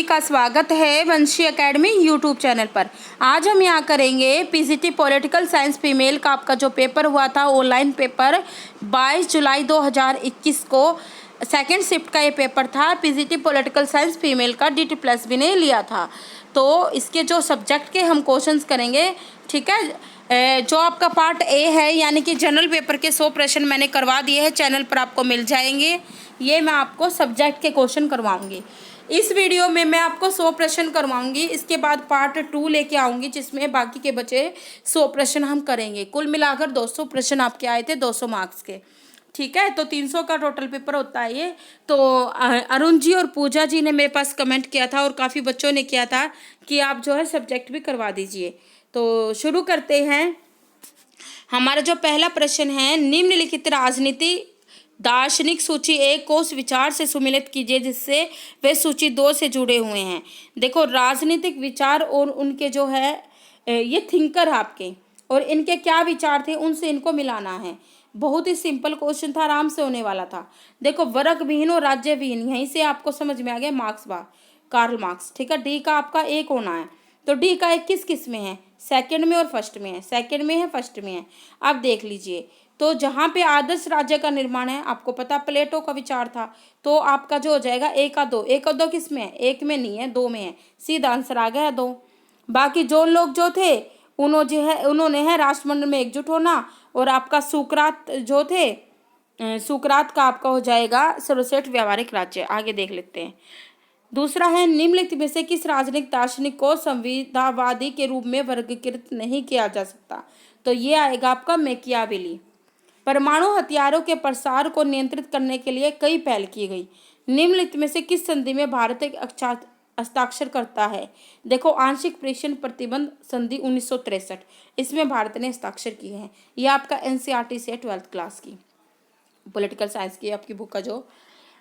सभी का स्वागत है वंशी एकेडमी यूट्यूब चैनल पर। आज हम यहाँ करेंगे पीजीटी पॉलिटिकल साइंस फीमेल का आपका जो पेपर हुआ था ऑनलाइन पेपर 22 जुलाई 2021 को सेकंड शिफ्ट का ये पेपर था। पीजीटी पॉलिटिकल साइंस फीमेल का DT प्लस भी ने लिया था। तो इसके जो सब्जेक्ट के हम क्वेश्चंस करेंगे, ठीक है। जो आपका पार्ट ए है यानी कि जनरल पेपर के 100 प्रश्न मैंने करवा दिए हैं, चैनल पर आपको मिल जाएंगे। ये मैं आपको सब्जेक्ट के क्वेश्चन करवाऊंगी। इस वीडियो में मैं आपको 100 प्रश्न करवाऊंगी। इसके बाद पार्ट 2 लेके आऊंगी जिसमें बाकी के बचे 100 प्रश्न हम करेंगे। कुल मिलाकर 200 प्रश्न आपके आए थे 200 मार्क्स के, ठीक है। तो 300 का टोटल पेपर होता है ये। तो अरुण जी और पूजा जी ने मेरे पास कमेंट किया था और काफ़ी बच्चों ने किया था कि आप जो है सब्जेक्ट भी करवा दीजिए। तो शुरू करते हैं। हमारा जो पहला प्रश्न है, निम्नलिखित राजनीति दार्शनिक सूची 1 को उस विचार से सुमिलित कीजिए जिससे वे सूची 2 से जुड़े हुए हैं। देखो, राजनीतिक विचार और उनके जो है ये थिंकर आपके और इनके क्या विचार थे उनसे इनको मिलाना है। बहुत ही सिंपल क्वेश्चन था, आराम से होने वाला था। देखो, वर्ग विहीन और राज्य विहीन, यहीं से आपको समझ में आ गया मार्क्सवाद, कार्ल मार्क्स, ठीक है। डी का आपका 1 होना है। तो डी का 1 किस में है? सेकंड में और फर्स्ट में है। सेकंड में है, फर्स्ट में है। अब देख लीजिए, तो जहाँ पे आदर्श राज्य का निर्माण है, आपको पता प्लेटो का विचार था, तो आपका जो हो जाएगा 1 का 2। 1 का 2 किस में है? 1 में नहीं है, 2 में है। सीधा आंसर आ गया 2। बाकी जो लोग जो थे उन्होंने है राष्ट्रमंडल में एकजुट होना, और आपका सुकरात जो थे, सुकरात का आपका हो जाएगा सर्वश्रेष्ठ व्यावहारिक राज्य। आगे देख लेते हैं। दूसरा है, निम्नलिखित में से किस राजनीतिक दार्शनिक को संविदावादी के रूप में वर्गीकृत नहीं किया जा सकता? तो ये आएगा आपका मैकियावेली। परमाणु हथियारों के प्रसार को नियंत्रित करने के लिए कई पहल की गई। निम्नलिखित में से किस संधि में भारत एक हस्ताक्षर करता है? देखो, आंशिक प्रेषण प्रतिबंध संधि 1963, इसमें भारत ने हस्ताक्षर किए हैं। यह आपका NCERT से 12th क्लास की पॉलिटिकल साइंस की आपकी बुक का जो।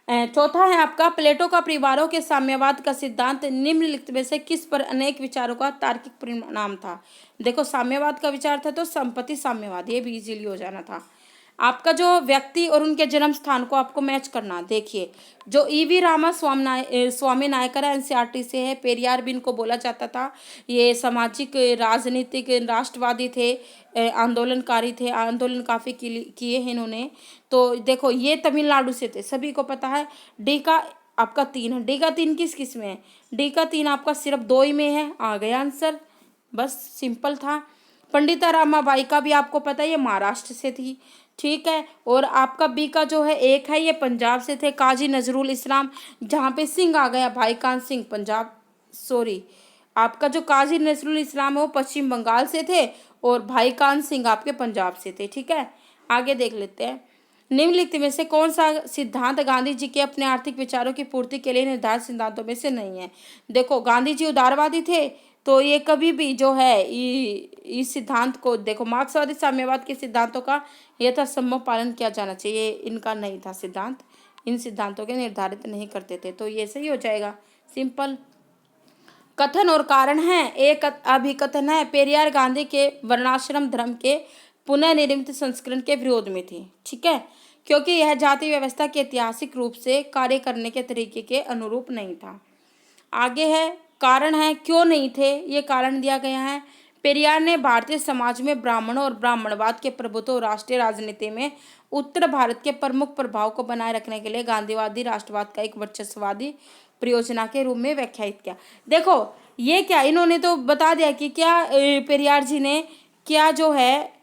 चौथा है आपका, प्लेटो का परिवारों के साम्यवाद का सिद्धांत निम्नलिखित में से किस पर अनेक विचारों का तार्किक परिणाम था? देखो, साम्यवाद का विचार था तो संपत्ति साम्यवाद, ये भी इजीली हो जाना था। आपका जो व्यक्ति और उनके जन्म स्थान को आपको मैच करना। देखिए, जो EV रामा स्वामी नायकर NCERT से है। पेरियार भी इनको बोला जाता था। ये सामाजिक राजनीतिक राष्ट्रवादी थे, आंदोलनकारी थे, आंदोलन काफ़ी किए हैं इन्होंने। तो देखो, ये तमिलनाडु से थे, सभी को पता है। डी का आपका 3 है। डी का 3 किस में है? डी का 3 आपका सिर्फ 2 ही में है। आ गया आंसर, बस सिंपल था। पंडिता रामाबाई का भी आपको पता है, ये महाराष्ट्र से थी, ठीक है। और आपका बी का जो है 1 है, ये पंजाब से थे, काजी नजरुल इस्लाम। जहाँ पे सिंह आ गया, भाई कान सिंह पंजाब, सॉरी, आपका जो काजी नजरुल इस्लाम है वो पश्चिम बंगाल से थे, और भाई कान सिंह आपके पंजाब से थे, ठीक है। आगे देख लेते हैं। निम्नलिखित में से कौन सा सिद्धांत गांधी जी के अपने आर्थिक विचारों की पूर्ति के लिए निर्धारित सिद्धांतों में से नहीं है? देखो, गांधी जी उदारवादी थे, तो ये कभी भी जो है इस सिद्धांत को, देखो, मार्क्सवादी साम्यवाद के सिद्धांतों का यथासंभव पालन किया जाना चाहिए, इनका नहीं था सिद्धांत। इन सिद्धांतों के निर्धारित नहीं करते थे, तो ये सही हो जाएगा, सिंपल। कथन और कारण है। एक अभिकथन है, पेरियार गांधी के वर्णाश्रम धर्म के पुनर्निर्मित संस्करण के विरोध में थी, ठीक है, क्योंकि यह जाति व्यवस्था के ऐतिहासिक रूप से कार्य करने के तरीके के अनुरूप नहीं था। आगे है, कारण है क्यों नहीं थे, ये कारण दिया गया है। पेरियार ने भारतीय समाज में ब्राह्मणों और ब्राह्मणवाद के प्रभुत्व और राष्ट्रीय राजनीति में उत्तर भारत के प्रमुख प्रभाव को बनाए रखने के लिए गांधीवादी राष्ट्रवाद का एक वर्चस्ववादी परियोजना के रूप में व्याख्यायित किया। देखो, ये क्या इन्होंने तो बता दिया कि क्या पेरियार जी ने क्या जो है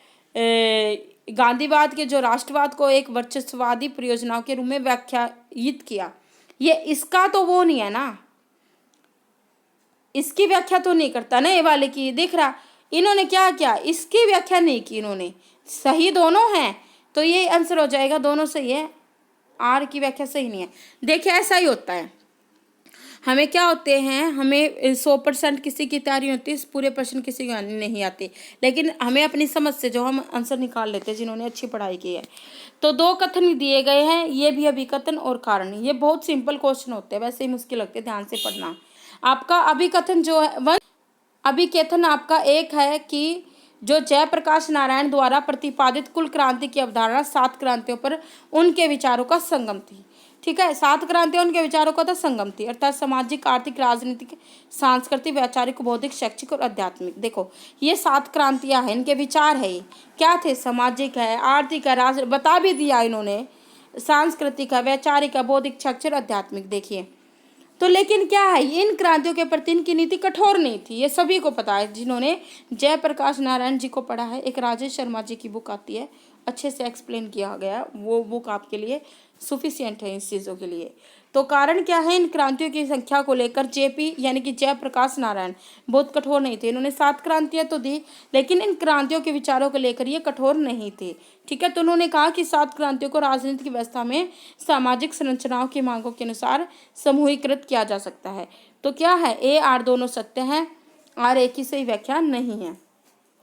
गांधीवाद के जो राष्ट्रवाद को एक वर्चस्ववादी परियोजनाओं के रूप में व्याख्यायित किया। ये इसका तो वो नहीं है ना, इसकी व्याख्या तो नहीं करता ना, ये वाले की दिख रहा। इन्होंने क्या किया, इसकी व्याख्या नहीं की इन्होंने। सही दोनों हैं, तो ये आंसर हो जाएगा, दोनों सही है। आर की व्याख्या सही नहीं है। देखिए, ऐसा ही होता है, हमें क्या होते हैं, हमें 100% किसी की तैयारी होती है, पूरे प्रश्न किसी को नहीं आते, लेकिन हमें अपनी समझ से जो हम आंसर निकाल लेते हैं जिन्होंने अच्छी पढ़ाई की है। तो 2 कथन दिए गए हैं, ये भी अभिकथन और कारण। ये बहुत सिंपल क्वेश्चन होते हैं, वैसे ही मुश्किल लगते हैं, ध्यान से पढ़ना। आपका अभिकथन जो है, अभिकथन आपका 1 है कि जो जयप्रकाश नारायण द्वारा प्रतिपादित कुल क्रांति की अवधारणा 7 क्रांतियों पर उनके विचारों का संगम थी, ठीक है। 7 क्रांतियां उनके विचारों का था संगम थी, अर्थात सामाजिक, आर्थिक, राजनीतिक, सांस्कृतिक, वैचारिक, बौद्धिक, शैक्षिक और आध्यात्मिक। देखो ये 7 क्रांतियां हैं, इनके विचार है, ये क्या थे, सामाजिक है, आर्थिक है, राज बता भी दिया इन्होंने, सांस्कृतिक है, वैचारिक है, बौद्धिक, शैक्षिक, आध्यात्मिक। देखिए तो लेकिन क्या है, इन क्रांतियों के प्रति इनकी नीति कठोर नहीं थी, ये सभी को पता है जिन्होंने जयप्रकाश नारायण जी को पढ़ा है। एक राजेश शर्मा जी की बुक आती है, अच्छे से एक्सप्लेन किया गया, वो बुक आपके लिए सुफिशियंट है इस चीज़ों के लिए। तो कारण क्या है, इन क्रांतियों की संख्या को लेकर जेपी यानी कि जयप्रकाश नारायण बहुत कठोर नहीं थे। इन्होंने 7 क्रांतियां तो दी, लेकिन इन क्रांतियों के विचारों को लेकर ये कठोर नहीं थे। ठीक है, तो उन्होंने कहा कि 7 क्रांतियों को राजनीतिक व्यवस्था में सामाजिक संरचनाओं की मांगों के अनुसार समूहीकृत किया जा सकता है। तो क्या है, ए आर दोनों सत्य हैं, आर एक ही सही व्याख्या नहीं है।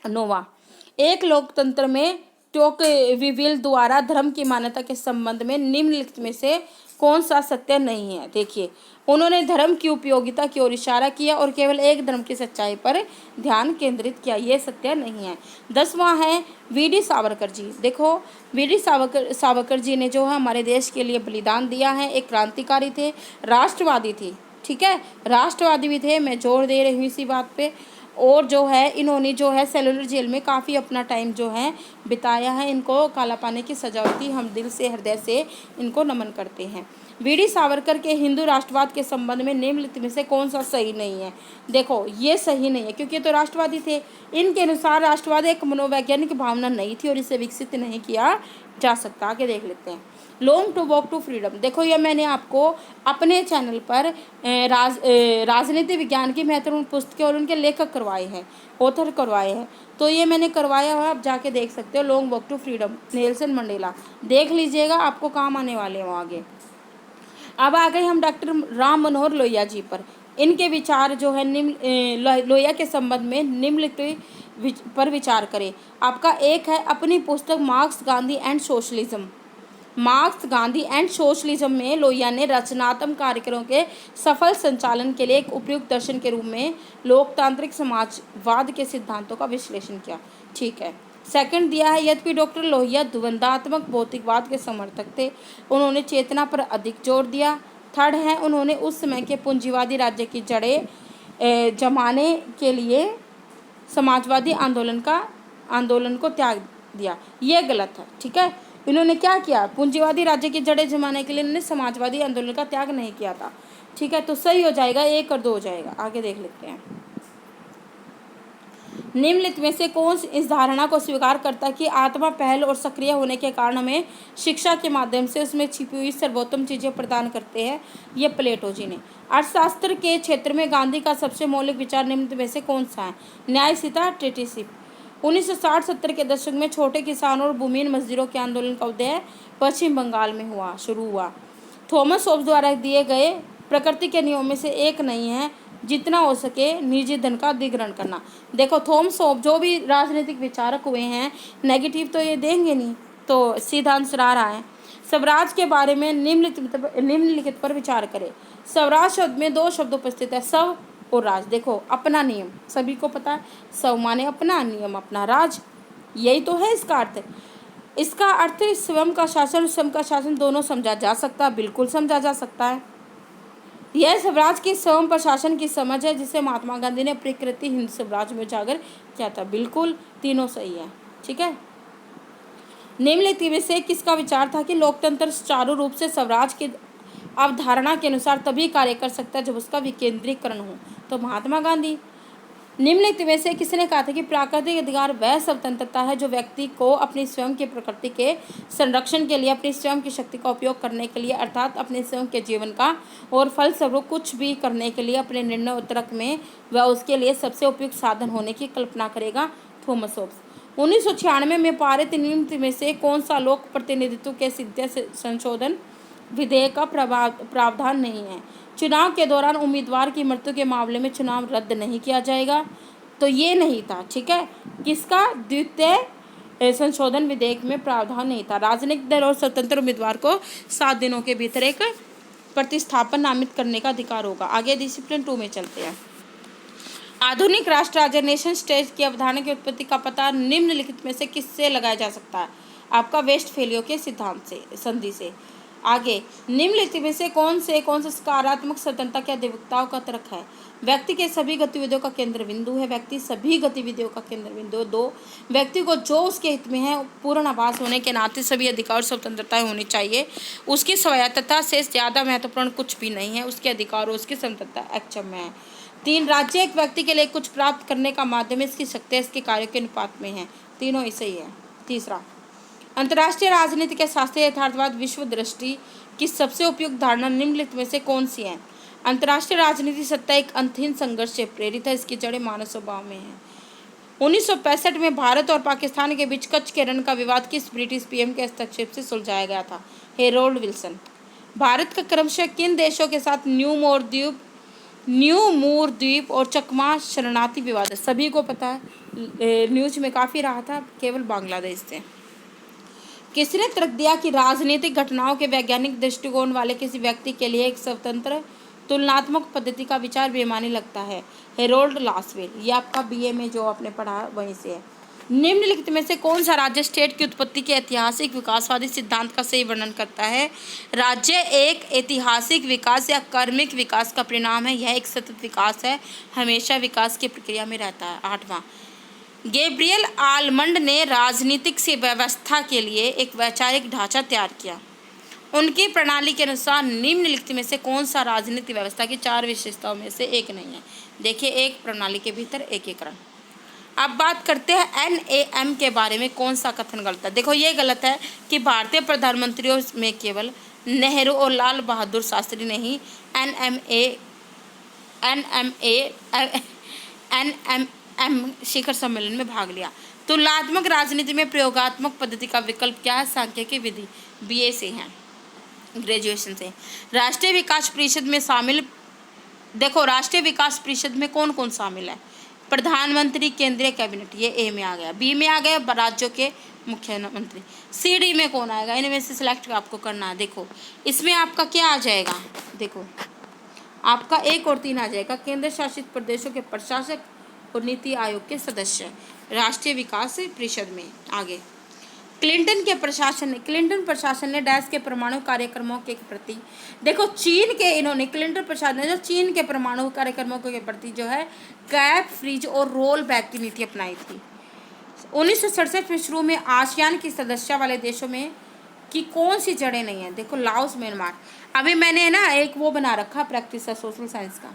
नोवा, एक लोकतंत्र में टोकविविल द्वारा धर्म की मान्यता के संबंध में निम्नलिखित में से कौन सा सत्य नहीं है। देखिए उन्होंने धर्म की उपयोगिता की ओर इशारा किया और केवल एक धर्म की सच्चाई पर ध्यान केंद्रित किया, ये सत्य नहीं है। 10वां है वीडी सावरकर जी। देखो वीडी सावरकर जी ने जो है हमारे देश के लिए बलिदान दिया है, एक क्रांतिकारी थे, राष्ट्रवादी थे। ठीक है, राष्ट्रवादी भी थे, मैं जोर दे रही हूँ इसी बात पे। और जो है इन्होंने जो है सेलुलर जेल में काफ़ी अपना टाइम जो है बिताया है। इनको काला पानी की सजा हुई थी, हम दिल से हृदय से इनको नमन करते हैं। वीडी सावरकर के हिंदू राष्ट्रवाद के संबंध में निम्नलिखित में से कौन सा सही नहीं है। देखो ये सही नहीं है क्योंकि ये तो राष्ट्रवादी थे। इनके अनुसार राष्ट्रवाद एक मनोवैज्ञानिक भावना नहीं थी और इसे विकसित नहीं किया जा सकता। आगे देख लेते हैं। Long to walk to freedom. देखो ये मैंने आपको अपने चैनल पर राजनीति विज्ञान की महत्वपूर्ण पुस्तकें और उनके लेखक करवाए हैं, ऑथर करवाए हैं। तो ये मैंने करवाया हुआ, आप जाके देख सकते हो। Long walk to freedom, Nelson Mandela, देख लीजिएगा, आपको काम आने वाले हैं आगे। अब आ गए हम डॉक्टर राम मनोहर लोहिया जी पर। इनके विचार जो है लोहिया के संबंध में निम्नलिखित पर विचार करें। आपका एक है अपनी पुस्तक marks Gandhi and socialism. Marks Gandhi and socialism में लोहिया ने रचनात्मक कार्यक्रमों के सफल संचालन के लिए एक उपयुक्त दर्शन के रूप में लोकतांत्रिक समाजवाद के सिद्धांतों का विश्लेषण किया। ठीक है। सेकंड दिया है, यद्यपि डॉक्टर लोहिया द्वंद्वात्मक भौतिकवाद के समर्थक थे, उन्होंने चेतना पर अधिक जोर दिया। थर्ड है, उन्होंने उस समय के पूंजीवादी राज्य की जड़ें जमाने के लिए समाजवादी आंदोलन को त्याग दिया। ये गलत है। ठीक है, इन्होंने क्या किया, पूंजीवादी राज्य की जड़ें जमाने के लिए इन्होंने समाजवादी आंदोलन का त्याग नहीं किया था। ठीक है, तो सही हो जाएगा, 1 और 2 हो जाएगा। आगे देख लेते हैं। निम्नलिखित में से कौन इस धारणा को स्वीकार करता है कि आत्मा पहल और सक्रिय होने के कारण हमें शिक्षा के माध्यम से उसमें छिपी हुई सर्वोत्तम चीज़ें प्रदान करते हैं। ये प्लेटो जी ने। अर्थशास्त्र के क्षेत्र में गांधी का सबसे मौलिक विचार निम्नलिखित में से कौन सा है। न्यायशीलता, ट्रेटिशिप। 1960-70 के दशक में छोटे किसानों और भूमिहीन मजदूरों के आंदोलन का उदय पश्चिम बंगाल में शुरू हुआ। थॉमस होब्स द्वारा दिए गए प्रकृति के नियमों में से एक नहीं है, जितना हो सके निजी धन का अधिग्रहण करना। देखो थॉमस होब्स जो भी राजनीतिक विचारक हुए हैं, नेगेटिव तो ये देंगे नहीं, तो सीधा आंसर आ रहा है। स्वराज के बारे में निम्नलिखित पर विचार करें। स्वराज शब्द में 2 शब्द उपस्थित है, स्व और राज। देखो अपना नियम, सभी को पता है, स्व माने अपना, नियम अपना, राज यही तो है इसका अर्थ। इसका अर्थ स्वयं का शासन, स्वयं का शासन दोनों समझा जा सकता है, बिल्कुल समझा जा सकता है। यह स्वराज की स्वयं प्रशासन की समझ है जिसे महात्मा गांधी ने प्रकृति हिंद स्वराज में उजागर किया था। बिल्कुल तीनों सही है। ठीक है, निम्नलिखित में से किसका विचार था कि लोकतंत्र सुचारू रूप से स्वराज की अवधारणा के अनुसार तभी कार्य कर सकता है जब उसका विकेंद्रीकरण हो। तो महात्मा गांधी। निम्नलिखित में से किसने कहा था कि प्राकृतिक अधिकार वह स्वतंत्रता है जो व्यक्ति को अपनी स्वयं की प्रकृति के संरक्षण के लिए अपनी स्वयं की शक्ति का उपयोग करने के लिए, अर्थात अपने स्वयं के जीवन का और फलस्वरूप कुछ भी करने के लिए अपने निर्णय और तर्क में वह उसके लिए सबसे उपयुक्त साधन होने की कल्पना करेगा। Thomas Hobbes. 1996 में पारित निम्नलिखित में से कौन सा लोक प्रतिनिधित्व के सिद्ध संशोधन विधेयक का प्रावधान नहीं है। चुनाव के दौरान उम्मीदवार की मृत्यु के मामले में चुनाव रद्द नहीं किया जाएगा, तो ये नहीं था। ठीक है, किसका द्वितीय संशोधन विधेयक में प्रावधान नहीं था। राजनीतिक दल और स्वतंत्र उम्मीदवार को 7 दिनों के भीतर एक प्रतिस्थापन नामित करने का अधिकार होगा। आगे डिसिप्लिन 2 में चलते हैं। आधुनिक राष्ट्र राज्य नेशन स्टेट की अवधारणा की उत्पत्ति का पता निम्नलिखित में से किससे लगाया जा सकता है। आपका वेस्टफेलियो के सिद्धांत से, संधि से। आगे, निम्नलिखित में से कौन से सकारात्मक स्वतंत्रता के अधिवक्ताओं का तर्क है? व्यक्ति के सभी गतिविधियों का केंद्र बिंदु है। व्यक्ति सभी गतिविधियों का केंद्र बिंदु। 2, व्यक्ति को जो उसके हित में है पूर्ण आभास होने के नाते सभी अधिकार और स्वतंत्रताएं होनी चाहिए। उसकी स्वायत्तता से ज़्यादा महत्वपूर्ण कुछ भी नहीं है। उसके अधिकार और उसकी स्वतंत्रता अक्षम्य है। 3, राज्य एक व्यक्ति के लिए कुछ प्राप्त करने का माध्यम है। इसकी शक्ति इसके कार्यों के अनुपात में है। तीनों ऐसे ही है। तीसरा, अंतर्राष्ट्रीय राजनीति के शास्त्रीय यथार्थवाद विश्व दृष्टि की सबसे उपयुक्त धारणा निम्नलिखित में से कौन सी है? अंतर्राष्ट्रीय राजनीति सत्ता एक अंतहीन संघर्ष से प्रेरित है। इसकी जड़ें मानव स्वभाव में है। 1965 में भारत और पाकिस्तान के बीच कच्छ के रण का विवाद किस ब्रिटिश पीएम के हस्तक्षेप से सुलझाया गया था? Harold Wilson. भारत का क्रमशः किन देशों के साथ न्यू मूर द्वीप और चकमा शरणार्थी विवाद है? सभी को पता है, न्यूज में काफ़ी रहा था, केवल बांग्लादेश से। किसने तर्क दिया कि राजनीतिक घटनाओं के वैज्ञानिक दृष्टिकोण वाले किसी व्यक्ति के लिए एक स्वतंत्र तुलनात्मक पद्धति का विचार बेमानी लगता है? Harold Lasswell. ये आपका बीए में जो आपने पढ़ा वहीं से है। निम्नलिखित में से कौन सा राज्य स्टेट की उत्पत्ति के ऐतिहासिक विकासवादी सिद्धांत का सही वर्णन करता है? राज्य एक ऐतिहासिक विकास या कर्मिक विकास का परिणाम है। यह एक सतत विकास है, हमेशा विकास की प्रक्रिया में रहता है। 8वां, गैब्रियल आलमंड ने राजनीतिक से व्यवस्था के लिए एक वैचारिक ढांचा तैयार किया। उनकी प्रणाली के अनुसार निम्नलिखित में से कौन सा राजनीतिक व्यवस्था की 4 विशेषताओं में से एक नहीं है? देखिए, एक प्रणाली के भीतर एकीकरण। अब बात करते हैं NAM के बारे में। कौन सा कथन गलत है? देखो, ये गलत है कि भारतीय प्रधानमंत्रियों में केवल नेहरू और लाल बहादुर शास्त्री ने ही NMM शिखर सम्मेलन में भाग लिया। तुलनात्मक राजनीति में प्रयोगात्मक पद्धति का विकल्प क्या है? सांख्यिकी विधि। BA से है, ग्रेजुएशन से। राष्ट्रीय विकास परिषद में शामिल, देखो राष्ट्रीय विकास परिषद में कौन कौन शामिल है? प्रधानमंत्री, केंद्रीय कैबिनेट, ये A में आ गया। B में आ गया राज्यों के मुख्यमंत्री। CD में कौन आएगा? इनमें से सिलेक्ट आपको करना है। देखो, इसमें आपका क्या आ जाएगा? देखो, आपका 1 और 3 आ जाएगा। केंद्र शासित प्रदेशों के प्रशासक और नीति आयोग के सदस्य राष्ट्रीय विकास परिषद में। आगे, क्लिंटन प्रशासन ने डैश के परमाणु कार्यक्रमों के प्रति, देखो चीन के, इन्होंने क्लिंटन प्रशासन ने जो चीन के परमाणु कार्यक्रमों के प्रति जो है कैप, फ्रीज और रोल बैक की नीति अपनाई थी। 1967 में शुरू में आसियान की सदस्य वाले देशों में कि कौन सी जड़ें नहीं है? देखो, लाओस, म्यांमार। अभी मैंने ना एक वो बना रखा प्रैक्टिस है सोशल साइंस का,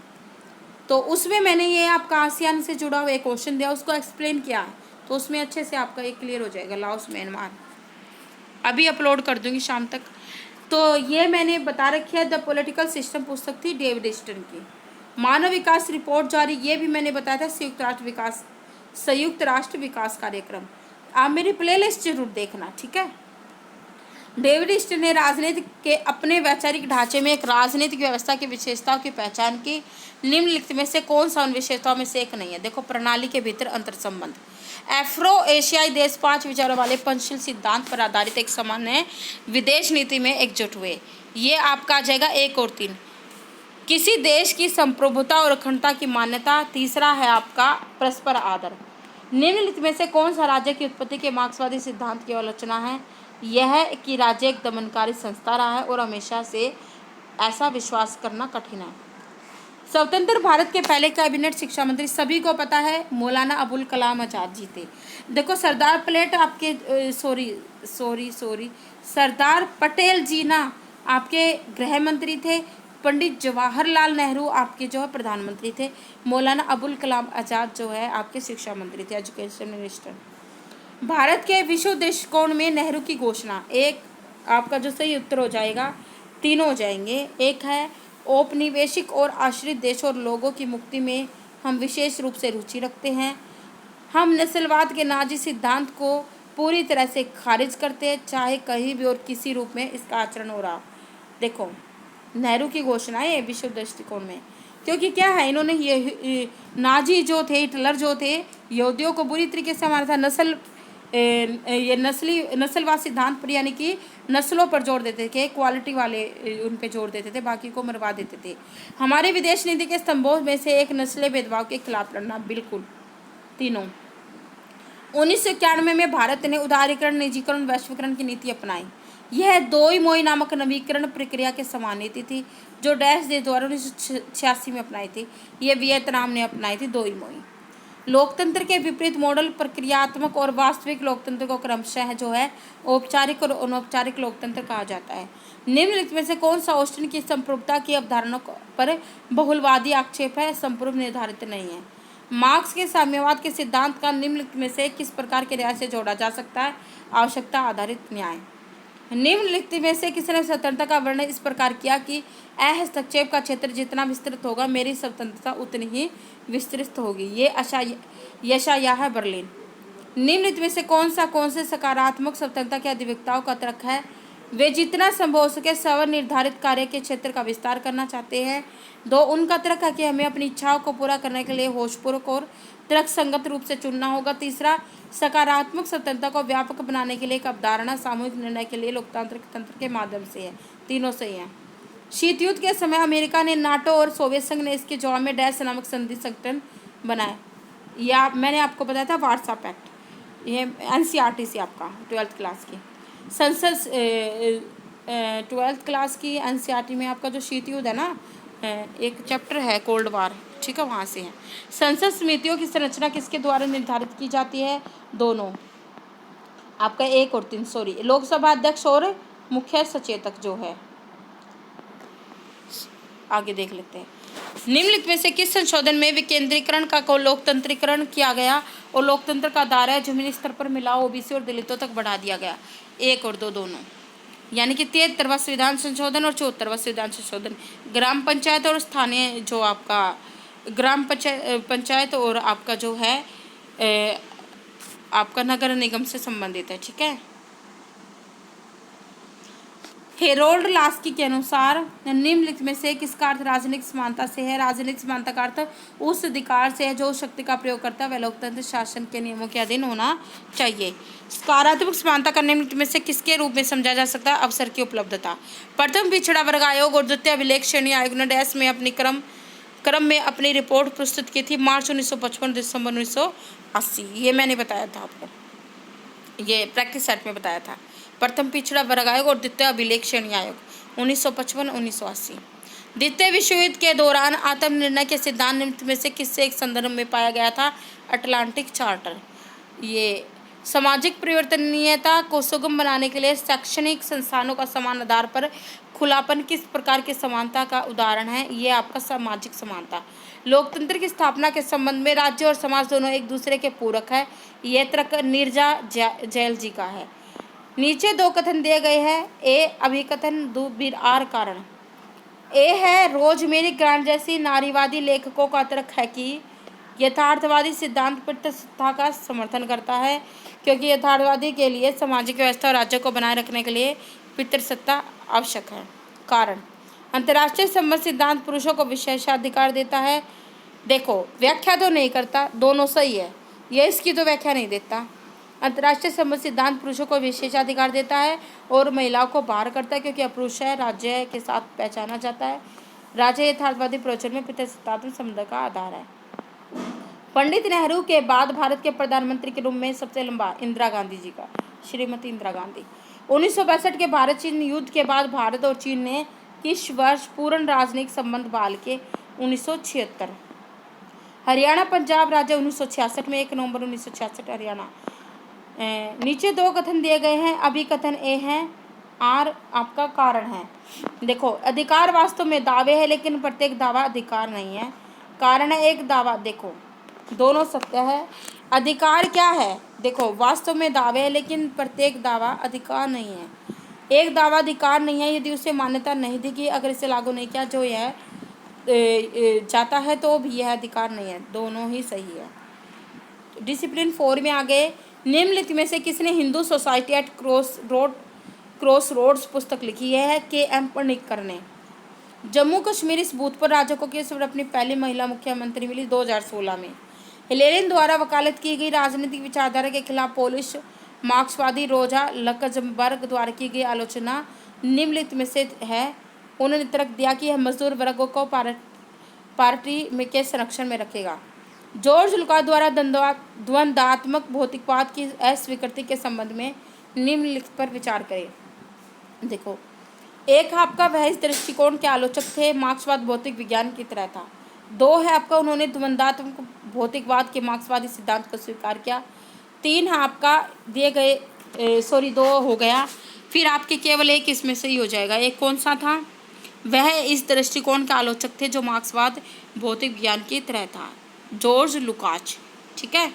तो उसमें मैंने ये आपका आसियान से जुड़ा हुआ एक क्वेश्चन दिया, उसको एक्सप्लेन किया, तो उसमें अच्छे से आपका एक क्लियर हो जाएगा। लाओस, म्यांमार अभी अपलोड कर दूंगी शाम तक। तो ये मैंने बता रखी है। द पॉलिटिकल सिस्टम पुस्तक थी डेविड ईस्टन की। मानव विकास रिपोर्ट जारी, ये भी मैंने बताया था, संयुक्त राष्ट्र विकास कार्यक्रम। आप मेरी प्लेलिस्ट जरूर देखना, ठीक है। डेविड ईस्टन ने राजनीति के अपने वैचारिक ढांचे में एक राजनीतिक व्यवस्था की विशेषताओं की पहचान की। निम्नलिखित में से कौन सा उन विशेषताओं में से एक नहीं है? देखो, प्रणाली के भीतर अंतर संबंध। अफ्रो एशियाई देश 5 विचारों वाले पंचशील सिद्धांत पर आधारित एक सामान्य विदेश नीति में एकजुट हुए। ये आपका आ जाएगा 1 और 3। किसी देश की संप्रभुता और अखंडता की मान्यता। तीसरा है आपका परस्पर आदर। निम्नलिखित में से कौन सा राज्य की उत्पत्ति के मार्क्सवादी सिद्धांत की आलोचना है? यह है कि राज्य एक दमनकारी संस्था रहा है और हमेशा से ऐसा विश्वास करना कठिन है। स्वतंत्र भारत के पहले कैबिनेट शिक्षा मंत्री सभी को पता है, मौलाना अबुल कलाम आजाद जी थे। देखो, सरदार प्लेट आपके सरदार पटेल जी ना आपके गृह मंत्री थे। पंडित जवाहरलाल नेहरू आपके जो है प्रधानमंत्री थे। मौलाना अबुल कलाम आजाद जो है आपके शिक्षा मंत्री थे, एजुकेशन मिनिस्टर। भारत के विश्व दृष्टिकोण में नेहरू की घोषणा। एक आपका जो सही उत्तर हो जाएगा, तीनों हो जाएंगे। एक है औपनिवेशिक और आश्रित देशों और लोगों की मुक्ति में हम विशेष रूप से रुचि रखते हैं। हम नस्लवाद के नाजी सिद्धांत को पूरी तरह से खारिज करते हैं, चाहे कहीं भी और किसी रूप में इसका आचरण हो रहा। देखो, नेहरू की घोषणा है विश्व दृष्टिकोण में, क्योंकि क्या है, इन्होंने ये नाजी जो थे, हिटलर जो थे, यहूदियों को बुरी तरीके से मारा था। नस्लवाद सिद्धांत पर, यानी कि नस्लों पर जोर देते थे, क्वालिटी वाले उन पे जोर देते थे, बाकी को मरवा देते थे। हमारे विदेश नीति के स्तंभों में से एक नस्लीय भेदभाव के खिलाफ लड़ना। बिल्कुल, तीनों। 1991 में भारत ने उदारीकरण, निजीकरण, वैश्वीकरण की नीति अपनाई। यह दोई-मोई नामक नवीकरण प्रक्रिया के समान नीति थी जो डैश देश द्वारा 1986 में अपनाई थी। ये वियतनाम ने अपनाई थी दोई-मोई। लोकतंत्र के विपरीत मॉडल प्रक्रियात्मक और वास्तविक लोकतंत्र को क्रमशः जो है औपचारिक और अनौपचारिक लोकतंत्र कहा जाता है। निम्नलिखित में से कौन सा ऑस्टिन की संप्रभुता की अवधारणा पर बहुलवादी आक्षेप है? संप्रभु निर्धारित नहीं है। मार्क्स के साम्यवाद के सिद्धांत का निम्नलिखित में से किस प्रकार के न्याय से जोड़ा जा सकता है? आवश्यकता आधारित न्याय। निम्नलिखित में से किसने स्वतंत्रता का वर्णन इस प्रकार किया कि हस्तक्षेप का क्षेत्र जितना विस्तृत होगा मेरी स्वतंत्रता उतनी ही विस्तृत होगी? ये यशायाह बर्लिन। निम्नलिखित में से कौन से सकारात्मक स्वतंत्रता के अधिवक्ताओं का तर्क है? वे जितना संभव हो सके स्वनिर्धारित कार्य के क्षेत्र का विस्तार करना चाहते हैं। 2, उनका तर्क है कि हमें अपनी इच्छाओं को पूरा करने के लिए होशपूर्वक और तर्कसंगत रूप से चुनना होगा। 3, सकारात्मक स्वतंत्रता को व्यापक बनाने के लिए एक अवधारणा सामूहिक निर्णय के लिए लोकतांत्रिक तंत्र के माध्यम से है। तीनों सही हैं। शीत युद्ध के समय अमेरिका ने नाटो और सोवियत संघ ने इसके जवाब में डैश नामक संधि संगठन बनाए। या मैंने आपको बताया था वार्सा पैक्ट। ये NCERT से आपका 12th क्लास की संसद 12th क्लास की NCERT में आपका जो शीत युद्ध है ना, एक चैप्टर है कोल्ड वार, ठीक है, वहाँ से है। संसद समितियों की संरचना किसके द्वारा निर्धारित की जाती है? दोनों, आपका 1 और 3, सॉरी, लोकसभा अध्यक्ष और मुख्य सचेतक जो है। आगे देख लेते हैं। निम्नलिखित में से किस संशोधन में विकेंद्रीकरण का को लोकतंत्रीकरण किया गया और लोकतंत्र का दायरा जमीनी स्तर पर मिलाओ ओबीसी और दलितों तक बढ़ा दिया गया? 1 और 2 दोनों, यानी कि 73वां संविधान संशोधन और 74वां संविधान संशोधन। ग्राम पंचायत और स्थानीय जो आपका ग्राम पंचायत और आपका जो है आपका नगर निगम से संबंधित है, ठीक है। हेरोल्ड लास्की के अनुसार निम्नलिखित में से किसका अर्थ राजनीतिक समानता से है? राजनीतिक समानता का अर्थ उस अधिकार से है जो शक्ति का प्रयोग करता है वह लोकतंत्र शासन के नियमों के अधीन होना चाहिए। सकारात्मक समानता का निम्नलिखित में से किसके रूप में समझा जा सकता है? अवसर की उपलब्धता। प्रथम पिछड़ा वर्ग आयोग और द्वितीय अभिलेख श्रेणी आयोग ने डैश में अपनी क्रम में अपनी रिपोर्ट प्रस्तुत की थी मार्च 1955 दिसंबर 1980। ये मैंने बताया था आपको, ये प्रैक्टिस सेट में बताया था। प्रथम पिछड़ा वर्ग आयोग और द्वितीय अभिलेख श्रेणी आयोग 1955-1980। द्वितीय विश्व युद्ध के दौरान आत्मनिर्णय के सिद्धांत निम्नलिखित में से किससे एक संदर्भ में पाया गया था? Atlantic charter. ये सामाजिक परिवर्तनीयता को सुगम बनाने के लिए शैक्षणिक संस्थानों का समान आधार पर खुलापन किस प्रकार की समानता का उदाहरण है? ये आपका सामाजिक समानता। लोकतंत्र की स्थापना के संबंध में राज्य और समाज दोनों एक दूसरे के पूरक है। ये तर्क नीरजा जैल जी का है। नीचे 2 कथन दिए गए हैं। ए अभिकथन, दुर्विचार कारण। ए है रोजमेरी ग्रांट जैसी नारीवादी लेखकों का तर्क है कि यथार्थवादी सिद्धांत पितृसत्ता का समर्थन करता है क्योंकि यथार्थवादी के लिए सामाजिक व्यवस्था और राज्य को बनाए रखने के लिए पितृसत्ता आवश्यक है। कारण, अंतर्राष्ट्रीय संबंध सिद्धांत पुरुषों को विशेषाधिकार देता है। देखो, व्याख्या तो नहीं करता, दोनों सही है, ये इसकी तो व्याख्या नहीं देता। अंतर्राष्ट्रीय संबंध सिद्धांत पुरुषों को विशेषाधिकार देता है और महिलाओं को बाहर करता है क्योंकि अपुरुष है राज्य के साथ पहचाना जाता है। राज्य यथार्थवादी प्रवचन में पितृसत्तात्मक संबंध का आधार है। पंडित नेहरू के बाद भारत के प्रधानमंत्री के रूप में सबसे लंबा इंदिरा गांधी जी का, श्रीमती इंदिरा गांधी। 1962 के भारत चीन युद्ध के बाद भारत और चीन ने किस वर्ष पूर्ण राजनयिक संबंध बहाल किए? 1976। हरियाणा पंजाब राज्य 1966 में, 1 नवंबर 1966 हरियाणा। नीचे 2 कथन दिए गए हैं। अभिकथन ए है, आर आपका कारण है। देखो, अधिकार वास्तव में दावे है लेकिन प्रत्येक दावा अधिकार नहीं है। कारण है एक दावा, देखो दोनों सत्य है। अधिकार क्या है? देखो, वास्तव में दावे है लेकिन प्रत्येक दावा अधिकार नहीं है। एक दावा अधिकार नहीं है यदि उसे मान्यता नहीं दी गई, अगर इसे लागू नहीं किया जो यह जाता है तो भी यह अधिकार नहीं है। दोनों ही सही है। डिसिप्लिन 4 में आगे निम्नलिखित में से किसने Hindu society at crossroads पुस्तक लिखी है? के.एम. पणिक्कर ने। जम्मू कश्मीर इस भूतपूर्व राज्य को किस वर्ष अपनी पहली महिला मुख्यमंत्री मिली? 2016 में। लेनिन द्वारा वकालत की गई राजनीतिक विचारधारा के खिलाफ पोलिश मार्क्सवादी रोजा लक्जमबर्ग द्वारा की गई आलोचना निम्नलिखित में से है। उन्होंने तर्क दिया कि यह मजदूर वर्गों को पार्टी में के संरक्षण में रखेगा। जॉर्ज लुकास द्वारा द्वंद्वात्मक भौतिकवाद की अस्वीकृति के संबंध में निम्नलिखित पर विचार करें। देखो, एक आपका वह इस दृष्टिकोण के आलोचक थे, मार्क्सवाद भौतिक विज्ञान की तरह था। 2 है आपका उन्होंने द्वंद्वात्मक भौतिकवाद के मार्क्सवादी सिद्धांत को स्वीकार किया। 3 है आपका दिए गए 2 हो गया। फिर आपके केवल एक इसमें से ही हो जाएगा। एक कौन सा था? वह इस दृष्टिकोण के आलोचक थे जो मार्क्सवाद भौतिक विज्ञान की तरह था, जॉर्ज लुकाच। ठीक है।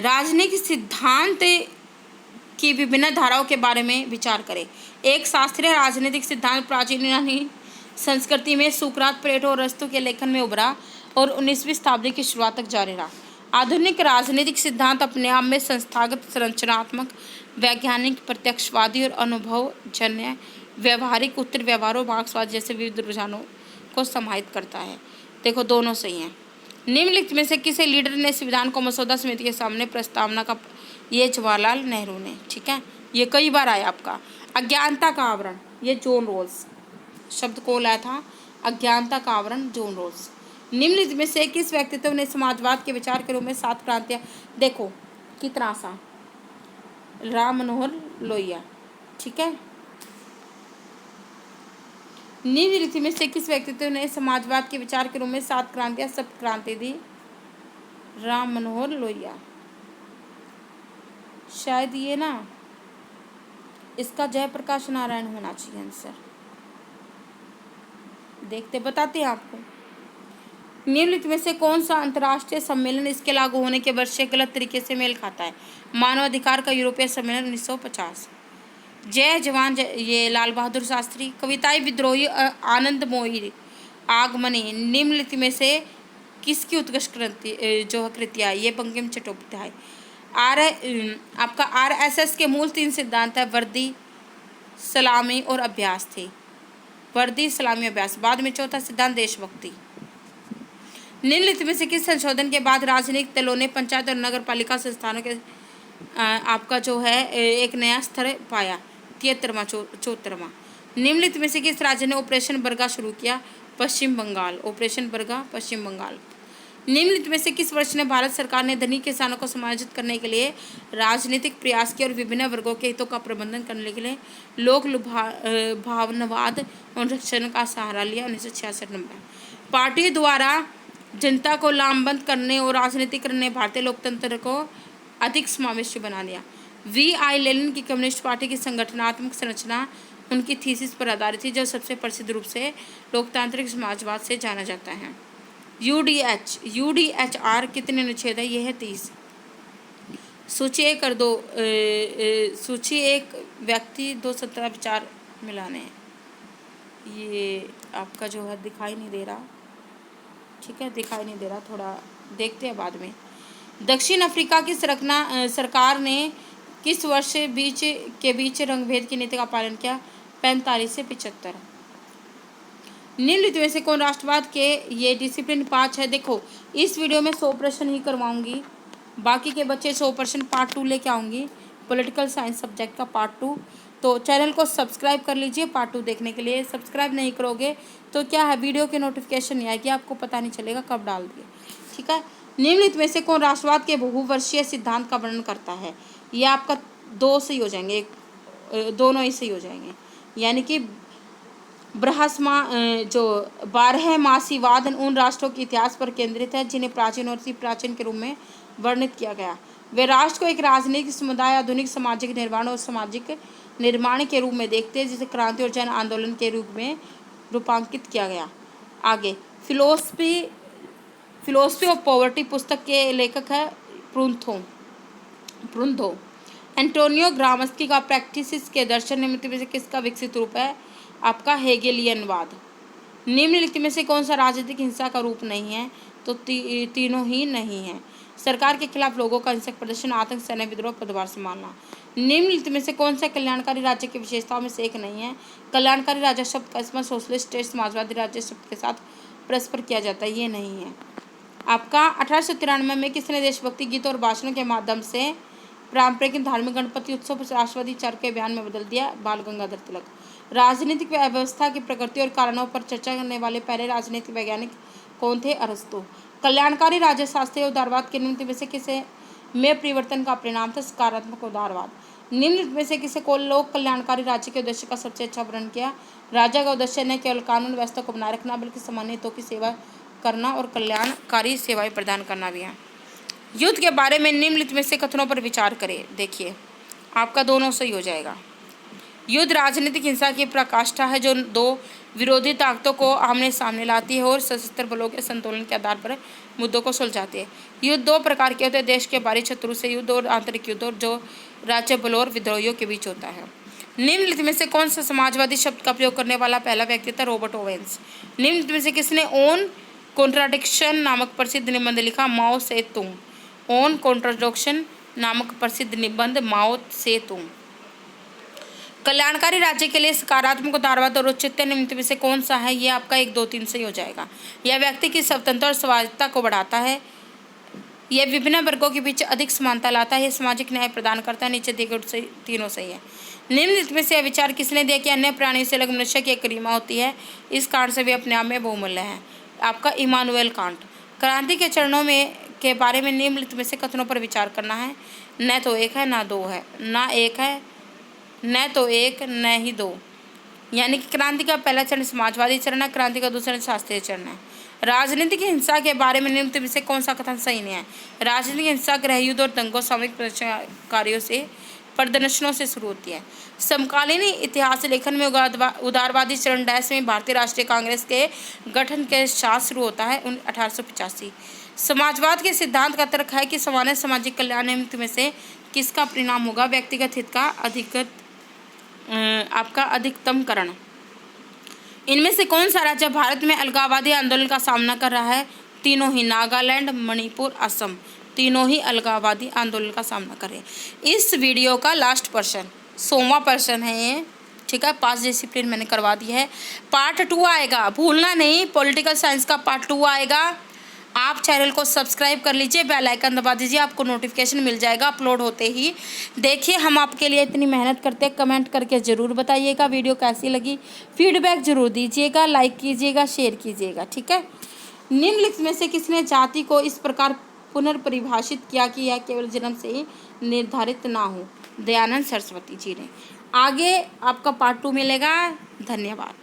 राजनीतिक सिद्धांत की विभिन्न धाराओं के बारे में विचार करें। एक शास्त्रीय राजनीतिक सिद्धांत प्राचीन यूनानी संस्कृति में सुकरात, प्लेटो और अरस्तु के लेखन में उभरा और 19वीं शताब्दी की शुरुआत तक जारी रहा। आधुनिक राजनीतिक सिद्धांत अपने आप में संस्थागत, संरचनात्मक, वैज्ञानिक, प्रत्यक्षवादी और अनुभवजन्य व्यवहारिक उत्तर व्यवहारों मार्क्सवाद जैसे विविध रुझानों को समाहित करता है। देखो, दोनों सही हैं। निम्नलिखित में से किसी लीडर ने संविधान को मसौदा समिति के सामने प्रस्तावना का? ये जवाहरलाल नेहरू ने। ठीक है, ये कई बार आया आपका। अज्ञानता का आवरण, ये जॉन रॉल्स शब्द को लाया था। अज्ञानता का आवरण, जॉन रॉल्स। निम्नलिखित में से किस व्यक्तित्व ने समाजवाद के विचार के रूप में 7 क्रांतियां? देखो कितना आसान, राम मनोहर लोहिया। ठीक है। निम्नलिखित में से किस व्यक्तित्व ने समाजवाद के विचार के रूप में 7 क्रांतियां, सप्त क्रांति दी? राम मनोहर लोहिया। शायद ये ना, इसका जयप्रकाश नारायण होना चाहिए आंसर। देखते बताते हैं आपको। निम्नलिखित में से कौन सा अंतर्राष्ट्रीय सम्मेलन इसके लागू होने के वर्ष से गलत तरीके से मेल खाता है? मानवाधिकार का यूरोपीय सम्मेलन 1950। जय जवान ये लाल बहादुर शास्त्री। कविताएं विद्रोही आनंद मोही आगमनी। निम्नलिखित में से किसकी उत्कृष्ट जो कृतियाँ? ये बंकिम चट्टोपाध्याय। आपका RSS के मूल 3 सिद्धांत है, वर्दी, सलामी और अभ्यास थे। वर्दी, सलामी, अभ्यास। बाद में चौथा सिद्धांत देशभक्ति। निम्नलिखित में से किस संशोधन के बाद राजनीतिक दलों ने पंचायत और नगर पालिका संस्थानों के आपका जो है एक नया स्तर पाया? 73वां, 74वां। निम्नलिखित में से किस राज्य ने ऑपरेशन बर्गा शुरू किया? पश्चिम बंगाल। ऑपरेशन बर्गा, पश्चिम बंगाल। निम्नलिखित में से किस वर्ष ने भारत सरकार ने धनी किसानों को समायोजित करने के लिए राजनीतिक प्रयास किए और विभिन्न वर्गों के हितों का प्रबंधन करने के लिए लोक भावनावाद और रक्षण का सहारा लिया? 1966 नंबर। पार्टी द्वारा जनता को लामबंद करने और राजनीति करने भारतीय लोकतंत्र को अधिक समावेशी बना लिया। V.I. लेनिन की कम्युनिस्ट पार्टी की संगठनात्मक संरचना उनकी थीसिस पर आधारित थी, जो सबसे प्रसिद्ध रूप से लोकतांत्रिक समाजवाद से जाना जाता है। UDHR कितने अनुच्छेद है? यह है 30। सूची 1 और 2 सूची 1 व्यक्ति 2 17 विचार मिलाने हैं। ये आपका जो है दिखाई नहीं दे रहा। ठीक है, दिखाई नहीं दे रहा, थोड़ा देखते हैं बाद में। दक्षिण अफ्रीका की सरकार ने किस वर्ष के बीच रंगभेद की नीति का पालन किया? 45 से 75। निम्नलिखित में से कौन राष्ट्रवाद के? ये डिसिप्लिन 5 है। देखो, इस वीडियो में 100 प्रश्न ही करवाऊंगी, बाकी के बच्चे 100% पार्ट 2 लेके आऊँगी, पॉलिटिकल साइंस सब्जेक्ट का पार्ट 2। तो चैनल को सब्सक्राइब कर लीजिए पार्ट 2 देखने के लिए। सब्सक्राइब नहीं करोगे तो क्या है, वीडियो की नोटिफिकेशन नहीं आएगी, आपको पता नहीं चलेगा कब डाल दिए। ठीक है। निम्नलिखित में से कौन राष्ट्रवाद के बहुवर्षीय सिद्धांत का वर्णन करता है? ये आपका 2 सही हो जाएंगे, दोनों ही सही हो जाएंगे। यानी कि जो 12मासीवाद उन राष्ट्रों के इतिहास पर केंद्रित है जिन्हें प्राचीन और अति प्राचीन के रूप में वर्णित किया गया। वे राष्ट्र को एक राजनीतिक समुदाय, आधुनिक सामाजिक निर्माण और सामाजिक निर्माण के रूप में देखते हैं, जिसे क्रांति और जन आंदोलन के रूप में रूपांकित किया गया। आगे, फिलोसफी ऑफ पॉवर्टी पुस्तक के लेखक है प्रुंथो। एंटोनियो ग्राम्स्की का प्रैक्टिस के दर्शन निम्नलिखित में से किसका विकसित रूप है? आपका हेगेलियनवाद। निम्नलिखित में से कौन सा राजनीतिक हिंसा का रूप नहीं है? तो तीनों ही नहीं है। सरकार के खिलाफ लोगों का हिंसक प्रदर्शन, आतंक, सैन्य विद्रोह, पदभार संभालना। निम्नलिखित में से कौन सा कल्याणकारी राज्य की विशेषताओं में से एक नहीं है? कल्याणकारी राज्य शब्द का इस्तेमाल सोशलिस्ट स्टेट, समाजवादी राज्य शब्द के साथ परस्पर किया जाता है, ये नहीं है। आपका 1893 में किसने देशभक्ति गीतों और भाषणों के माध्यम से पारंपरिक धार्मिक गणपति उत्सव पर राष्ट्रवादी चार के बयान में बदल दिया? बाल गंगाधर तिलक। राजनीतिक व्यवस्था की प्रकृति और कारणों पर चर्चा करने वाले पहले राजनीतिक वैज्ञानिक कौन थे? अरस्तु। कल्याणकारी राज्य शास्त्रीय उदारवाद के निम्नलिखित में से किसे में परिवर्तन का परिणाम था? सकारात्मक उदारवाद। निम्नलिखित में से किसे को लोक कल्याणकारी राज्य के उद्देश्य का सबसे अच्छा वर्णन किया? राजा का उद्देश्य न केवल कानून व्यवस्था को बनाए रखना बल्कि सामान्य हितों की सेवा करना और कल्याणकारी सेवाएं प्रदान करना भी है। युद्ध के बारे में निम्नलिखित में से कथनों पर विचार करें। देखिए, आपका दोनों सही हो जाएगा। युद्ध राजनीतिक हिंसा की पराकाष्ठा है जो दो विरोधी ताकतों को आमने सामने लाती है और सशस्त्र बलों के संतुलन के आधार पर मुद्दों को सुलझाती है। युद्ध दो प्रकार के होते हैं, देश के बाहरी शत्रु से युद्ध और आंतरिक युद्ध, और जो राज्य बलों और विद्रोहियों के बीच होता है। निम्नलिखित में से कौन सा समाजवादी शब्द का प्रयोग करने वाला पहला व्यक्ति था? Robert Owens. निम्नलिखित में से किसने ऑन कॉन्ट्राडिक्शन नामक प्रसिद्ध निबंध लिखा? माओ से तुंग। ऑन कॉन्ट्राडिक्शन नामक प्रसिद्ध निबंध माओ से तुंग। कल्याणकारी राज्य के लिए सकारात्मक उदारवाद और औचित्य निम्नलिखित में से कौन सा है? ये आपका 1, 2, 3 सही हो जाएगा। यह व्यक्ति की स्वतंत्रता और स्वायत्तता को बढ़ाता है। यह विभिन्न वर्गों के बीच अधिक समानता लाता है। यह सामाजिक न्याय प्रदान करता है। नीचे दिए गए तीनों सही है। निम्नलिखित में से यह विचार किसने दिया कि अन्य प्राणियों से अलग मनुष्य की एक गरिमा होती है, इस कारण से वे अपने आप में बहुमूल्य है? आपका इमानुएल कांट। क्रांति के चरणों में के बारे में निम्नलिखित में से कथनों पर विचार करना है। न तो एक है न दो है, न एक है न तो एक न ही दो। यानी कि क्रांति का पहला चरण समाजवादी चरण है, क्रांति का दूसरा शास्त्रीय चरण है। राजनीतिक हिंसा के बारे में निम्नलिखित में से कौन सा कथन सही नहीं है? राजनीतिक हिंसा गृहयुद्ध और दंगों, सामूहिक प्रदर्शनों से शुरू होती है। समकालीन इतिहास लेखन में उदारवादी चरण डैश में भारतीय राष्ट्रीय कांग्रेस के गठन के साथ शुरू होता है 1885। समाजवाद के सिद्धांत का तर्क है कि सामान्य सामाजिक कल्याण निम्नलिखित में से किसका परिणाम होगा? व्यक्तिगत हित का आपका अधिकतमकरण। इनमें से कौन सा राज्य भारत में अलगाववादी आंदोलन का सामना कर रहा है? तीनों ही, नागालैंड, मणिपुर, असम, तीनों ही अलगाववादी आंदोलन का सामना कर रहे हैं। इस वीडियो का लास्ट पर्सन 100वां पर्सन है ये, ठीक है। 5 डिसिप्लिन मैंने करवा दी है। पार्ट 2 आएगा, भूलना नहीं, पॉलिटिकल साइंस का पार्ट 2 आएगा। आप चैनल को सब्सक्राइब कर लीजिए, बेल आइकन दबा दीजिए, आपको नोटिफिकेशन मिल जाएगा अपलोड होते ही। देखिए, हम आपके लिए इतनी मेहनत करते हैं। कमेंट करके ज़रूर बताइएगा वीडियो कैसी लगी, फीडबैक ज़रूर दीजिएगा, लाइक कीजिएगा, शेयर कीजिएगा, ठीक है। निम्नलिखित में से किसने जाति को इस प्रकार पुनर्परिभाषित किया कि यह केवल जन्म से ही निर्धारित ना हो? दयानंद सरस्वती जी ने। आगे आपका पार्ट 2 मिलेगा। धन्यवाद।